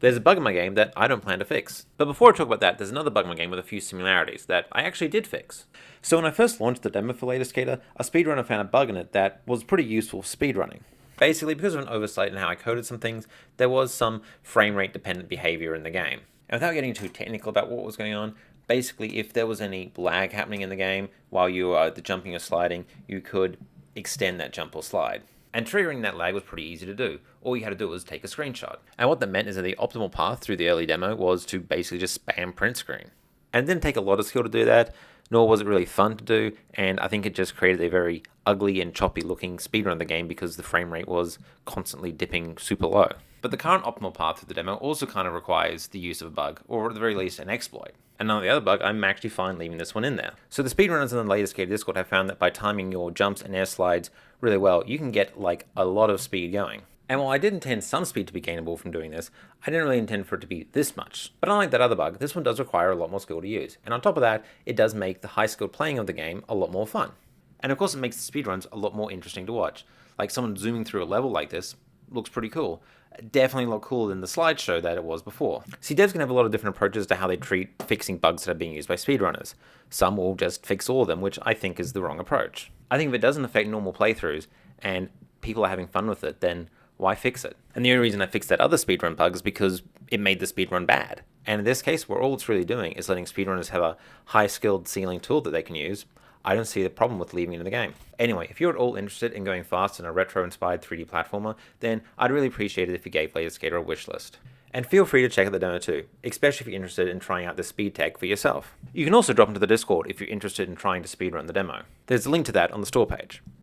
There's a bug in my game that I don't plan to fix. But before I talk about that, there's another bug in my game with a few similarities that I actually did fix. So when I first launched the demo for Latest Skater, a speedrunner found a bug in it that was pretty useful for speedrunning. Basically, because of an oversight in how I coded some things, there was some frame rate dependent behavior in the game. And without getting too technical about what was going on, basically if there was any lag happening in the game while you were either jumping or sliding, you could extend that jump or slide. And triggering that lag was pretty easy to do. All you had to do was take a screenshot. And what that meant is that the optimal path through the early demo was to basically just spam print screen. And it didn't take a lot of skill to do that, nor was it really fun to do, and I think it just created a very ugly and choppy looking speedrun of the game because the frame rate was constantly dipping super low. But the current optimal path through the demo also kind of requires the use of a bug, or at the very least an exploit. And on the other bug, I'm actually fine leaving this one in there. So the speedrunners in the latest Skater Discord have found that by timing your jumps and air slides really well, you can get like a lot of speed going. And while I did intend some speed to be gainable from doing this, I didn't really intend for it to be this much. But unlike that other bug, this one does require a lot more skill to use. And on top of that, it does make the high skilled playing of the game a lot more fun. And of course it makes the speedruns a lot more interesting to watch. Like someone zooming through a level like this looks pretty cool. Definitely a lot cooler than the slideshow that it was before. See, devs can have a lot of different approaches to how they treat fixing bugs that are being used by speedrunners. Some will just fix all of them, which I think is the wrong approach. I think if it doesn't affect normal playthroughs and people are having fun with it, then why fix it? And the only reason I fixed that other speedrun bug is because it made the speedrun bad. And in this case, where all it's really doing is letting speedrunners have a high-skilled ceiling tool that they can use, I don't see the problem with leaving it in the game. Anyway, if you're at all interested in going fast in a retro-inspired 3D platformer, then I'd really appreciate it if you gave Latest Skater a wishlist. And feel free to check out the demo too, especially if you're interested in trying out the speed tech for yourself. You can also drop into the Discord if you're interested in trying to speedrun the demo. There's a link to that on the store page.